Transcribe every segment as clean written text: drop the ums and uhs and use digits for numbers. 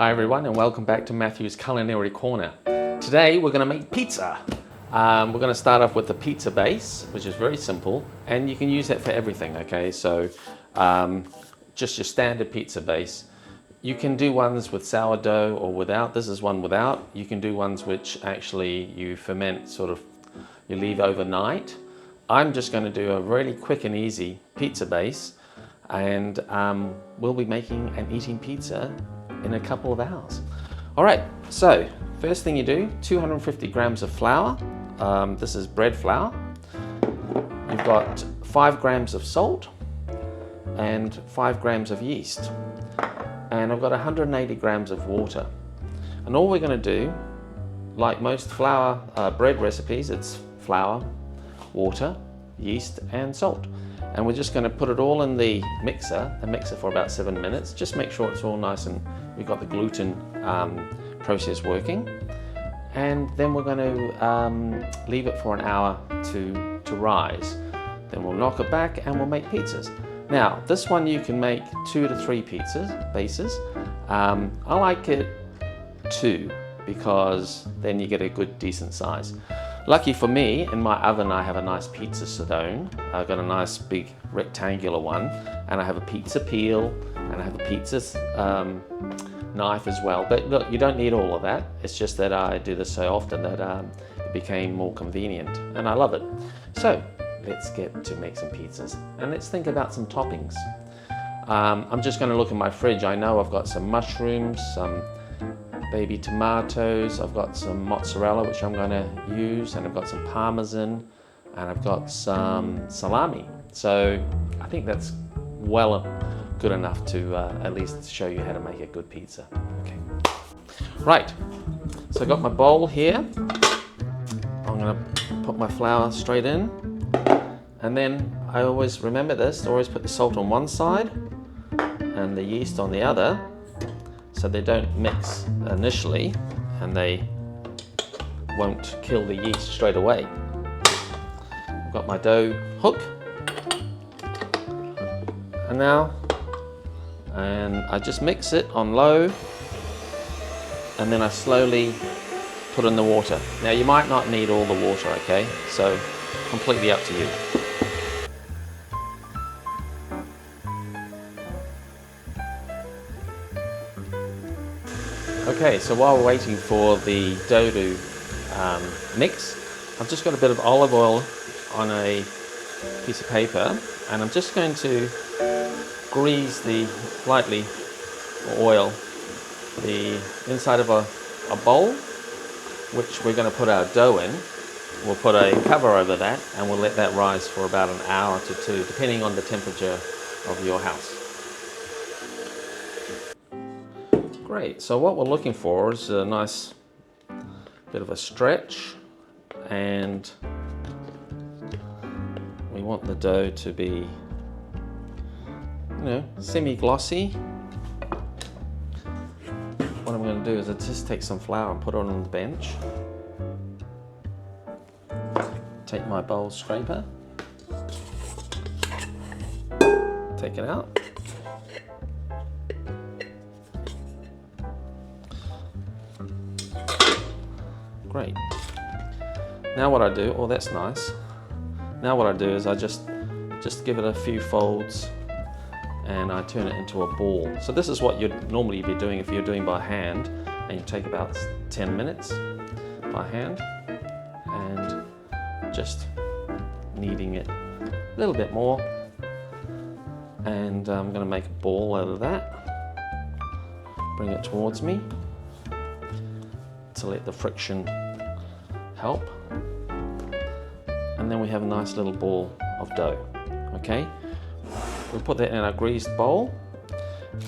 Hi everyone and welcome back to Matthew's Culinary Corner. Today we're going to make pizza. We're going to start off with the pizza base, which is very simple, and you can use that for everything, okay? So just your standard pizza base. You can do ones with sourdough or without. This is one without. You can do ones which actually you ferment, you leave overnight. I'm just going to do a really quick and easy pizza base, and we'll be making and eating pizza in a couple of hours. All right, so first thing you do, 250 grams of flour. This is bread flour. You've got 5 grams of salt and 5 grams of yeast. And I've got 180 grams of water. And all we're going to do, like most flour bread recipes, it's flour, water, yeast and salt. And we're just going to put it all in the mixer for about 7 minutes. Just make sure it's all nice and we've got the gluten process working. And then we're going to leave it for an hour to rise. Then we'll knock it back and we'll make pizzas. Now, this one you can make 2 to 3 pizza bases. I like it 2 because then you get a good decent size. Lucky for me, in my oven I have a nice pizza stone. I've got a nice big rectangular one, and I have a pizza peel, and I have a pizza knife as well. But look, you don't need all of that. It's just that I do this so often that it became more convenient, and I love it. So let's get to make some pizzas, and let's think about some toppings. I'm just going to look in my fridge. I know I've got some mushrooms, some baby tomatoes, I've got some mozzarella which I'm going to use, and I've got some parmesan, and I've got some salami. So I think that's good enough to at least show you how to make a good pizza. Okay. Right, so I've got my bowl here. I'm going to put my flour straight in, and then I always remember this, always put the salt on one side and the yeast on the other, so they don't mix initially and they won't kill the yeast straight away. I've got my dough hook, and I just mix it on low, and then I slowly put in the water. Now you might not need all the water, okay? So completely up to you. Okay, so while we're waiting for the dough to mix, I've just got a bit of olive oil on a piece of paper, and I'm just going to grease lightly oil the inside of a bowl, which we're going to put our dough in. We'll put a cover over that, and we'll let that rise for about an hour to 2, depending on the temperature of your house. Great, so what we're looking for is a nice bit of a stretch, and we want the dough to be, semi-glossy. What I'm going to do is I just take some flour and put it on the bench. Take my bowl scraper, take it out. Great. Now what I do, oh that's nice. Now what I do is I just give it a few folds and I turn it into a ball. So this is what you'd normally be doing if you're doing by hand, and you take about 10 minutes by hand and just kneading it a little bit more. And I'm going to make a ball out of that. Bring it towards me to let the friction help, and then we have a nice little ball of dough. Okay, we'll put that in a greased bowl,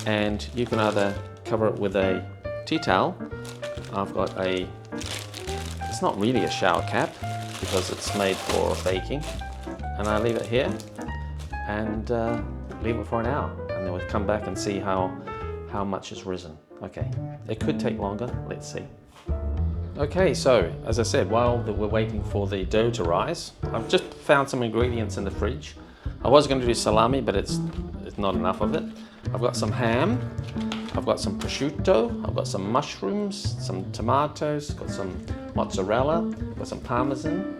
and you can either cover it with a tea towel. I've got it's not really a shower cap because it's made for baking, and I leave it here and leave it for an hour, and then we'll come back and see how much has risen. Okay, it could take longer, let's see. Okay, so as I said, while we're waiting for the dough to rise, I've just found some ingredients in the fridge. I was going to do salami, but it's not enough of it. I've got some ham, I've got some prosciutto, I've got some mushrooms, some tomatoes, got some mozzarella, got some parmesan,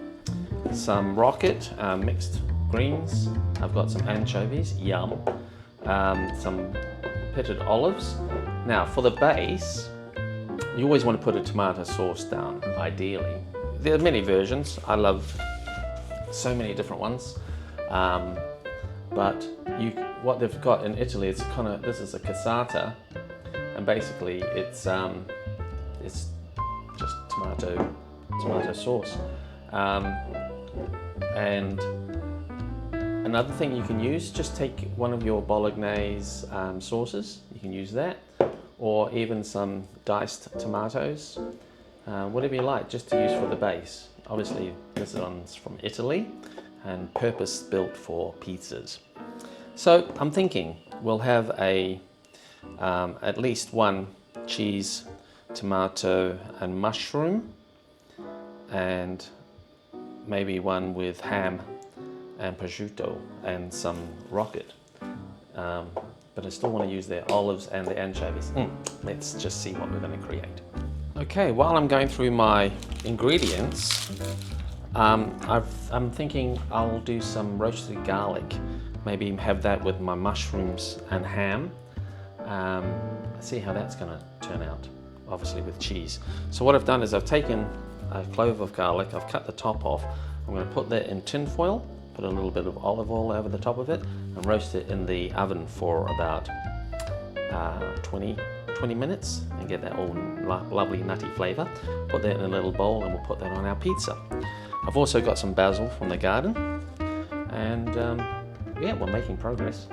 some rocket, mixed greens. I've got some anchovies, yum. Some pitted olives. Now for the base, you always want to put a tomato sauce down, ideally. There are many versions. I love so many different ones. But what they've got in Italy, it's this is a cassata, and basically it's just tomato sauce. And another thing you can use, just take one of your bolognese sauces, you can use that, or even some diced tomatoes, whatever you like, just to use for the base. Obviously this one's from Italy and purpose built for pizzas. So I'm thinking we'll have at least one cheese, tomato and mushroom, and maybe one with ham and prosciutto and some rocket. But I still want to use the olives and the anchovies. Let's just see what we're going to create. Okay, while I'm going through my ingredients, I'm thinking I'll do some roasted garlic. Maybe have that with my mushrooms and ham. See how that's going to turn out, obviously with cheese. So what I've done is I've taken a clove of garlic, I've cut the top off. I'm going to put that in tin foil, put a little bit of olive oil over the top of it, and roast it in the oven for about 20 minutes and get that all lovely nutty flavour. Put that in a little bowl and we'll put that on our pizza. I've also got some basil from the garden, and yeah, we're making progress.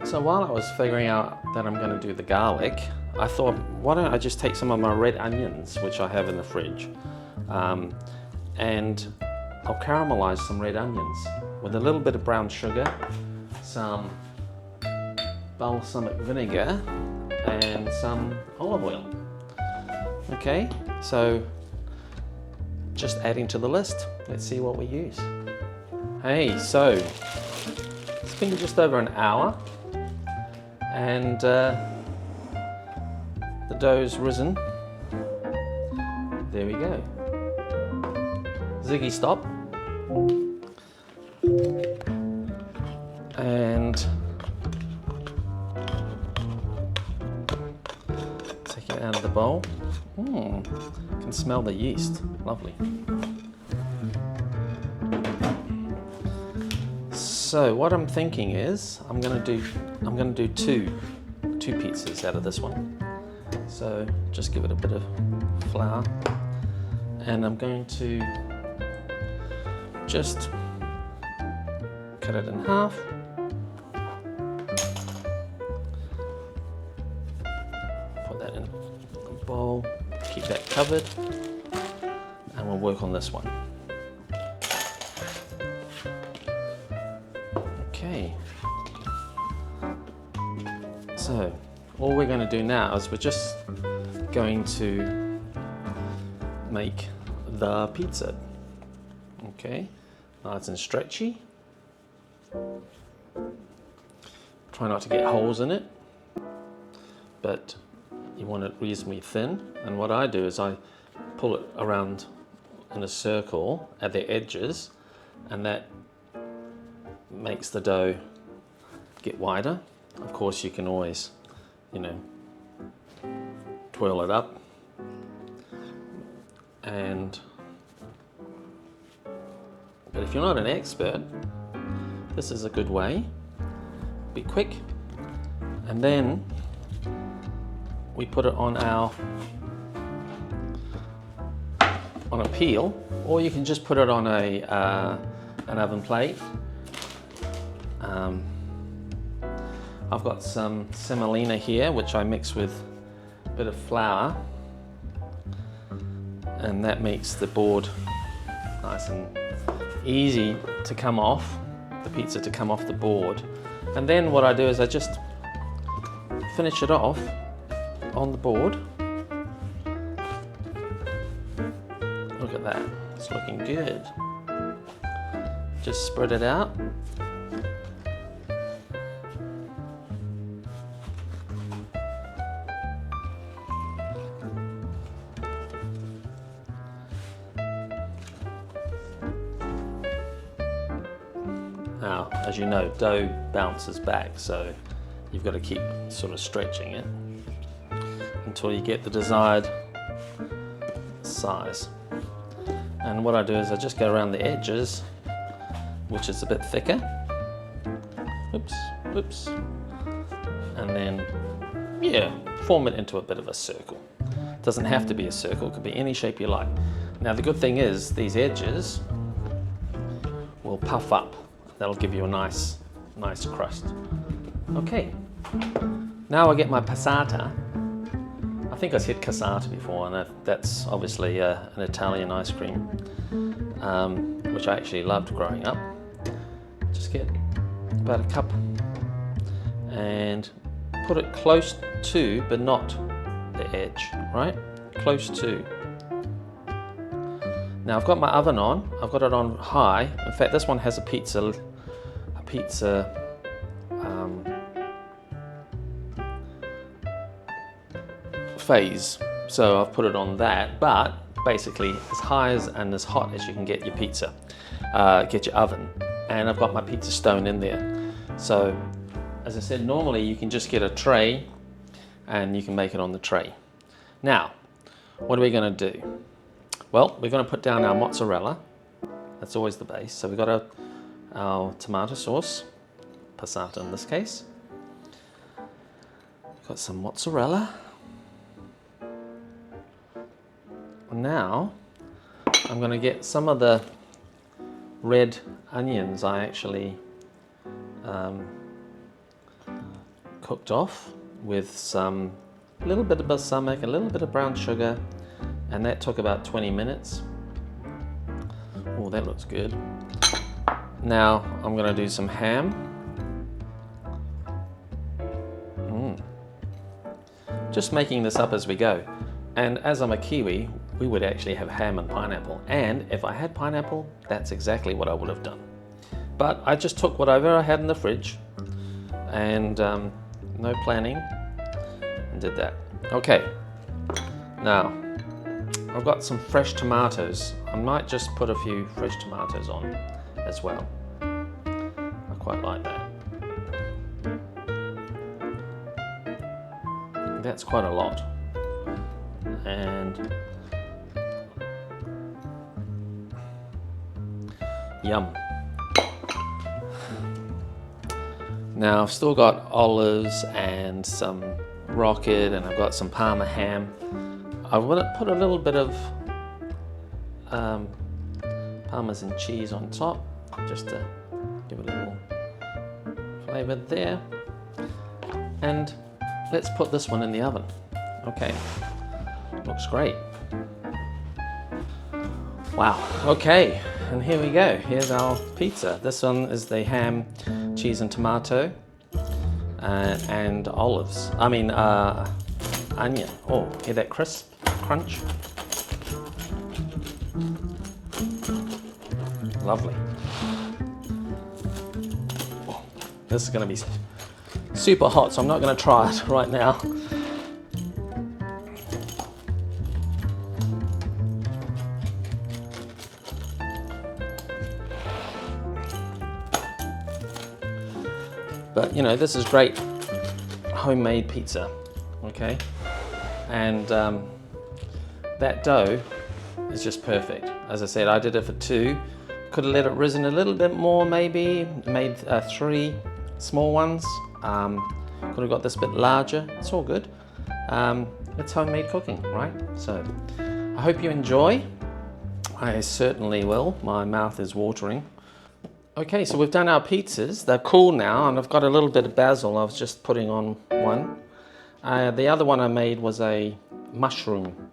So while I was figuring out that I'm going to do the garlic, I thought, why don't I just take some of my red onions, which I have in the fridge, and I'll caramelize some red onions with a little bit of brown sugar, some balsamic vinegar, and some olive oil. Okay, so just adding to the list. Let's see what we use. Hey, so it's been just over an hour, and the dough's risen. There we go. Ziggy stop. And take it out of the bowl. Can smell the yeast. Lovely. So what I'm thinking is I'm going to do two pizzas out of this one. So just give it a bit of flour, and I'm going to just cut it in half. Put that in a bowl, keep that covered, and we'll work on this one. Okay. So all we're going to do now is we're just going to make the pizza. Okay, nice and stretchy. Try not to get holes in it, but you want it reasonably thin. And what I do is I pull it around in a circle at the edges, and that makes the dough get wider. Of course, you can always, twirl it up, but if you're not an expert, this is a good way. Be quick, and then we put it on a peel, or you can just put it on an oven plate. I've got some semolina here, which I mix with a bit of flour, and that makes the board nice and easy to come off, the pizza to come off the board. And then what I do is I just finish it off on the board. Look at that, it's looking good. Just spread it out. Now, as you know, dough bounces back, so you've got to keep sort of stretching it until you get the desired size. And what I do is I just go around the edges, which is a bit thicker. Oops, oops. And then, yeah, form it into a bit of a circle. It doesn't have to be a circle, it could be any shape you like. Now the good thing is these edges will puff up. That'll give you a nice crust. Okay, now I get my passata. I think I said cassata before, and that's obviously an Italian ice cream, which I actually loved growing up. Just get about a cup and put it close to, but not the edge, right? Close to. Now I've got my oven on. I've got it on high. In fact, this one has a pizza phase, so I've put it on that. But basically, as high and as hot as you can get your pizza, get your oven. And I've got my pizza stone in there. So, as I said, normally you can just get a tray, and you can make it on the tray. Now, what are we going to do? Well, we're going to put down our mozzarella. That's always the base. So we've got our tomato sauce, passata in this case. Got some mozzarella. Now, I'm going to get some of the red onions I actually cooked off with some little bit of balsamic, a little bit of brown sugar, and that took about 20 minutes. Oh, that looks good. Now I'm going to do some ham. Just making this up as we go. And as I'm a Kiwi, we would actually have ham and pineapple. And if I had pineapple, that's exactly what I would have done. But I just took whatever I had in the fridge and no planning, and did that. Okay, now I've got some fresh tomatoes. I might just put a few fresh tomatoes on as well. I quite like that. That's quite a lot. And yum. Now I've still got olives and some rocket, and I've got some Parma ham. I want to put a little bit of Parmesan cheese on top, just to give it a little flavour there. And let's put this one in the oven. Okay, looks great. Wow, okay, and here we go. Here's our pizza. This one is the ham, cheese and tomato, and olives. Onion. Oh, hear that crisp crunch? Lovely. Oh, this is going to be super hot, so I'm not going to try it right now. But you know, this is great homemade pizza, okay? And that dough is just perfect. As I said, I did it for 2. Could have let it risen a little bit more, maybe. Made 3 small ones. Could have got this bit larger. It's all good. It's homemade cooking, right? So I hope you enjoy. I certainly will. My mouth is watering. Okay, so we've done our pizzas. They're cool now, and I've got a little bit of basil I was just putting on one. The other one I made was a mushroom,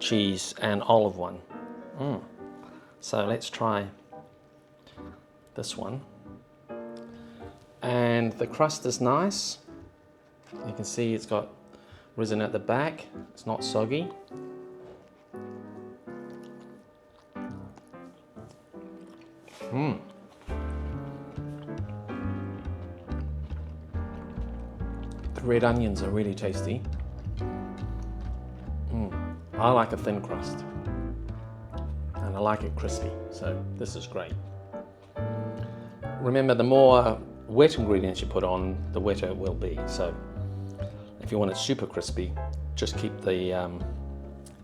cheese and olive one. So let's try this one. And the crust is nice. You can see it's got risen at the back. It's not soggy. The red onions are really tasty. I like a thin crust, and I like it crispy, so this is great. remember, the more wet ingredients you put on, the wetter it will be. So if you want it super crispy, just keep the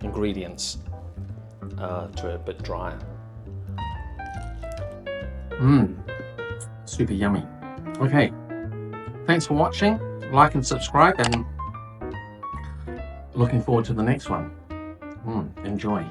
ingredients to a bit drier. Super yummy. Okay, thanks for watching. Like and subscribe, and looking forward to the next one. Enjoy.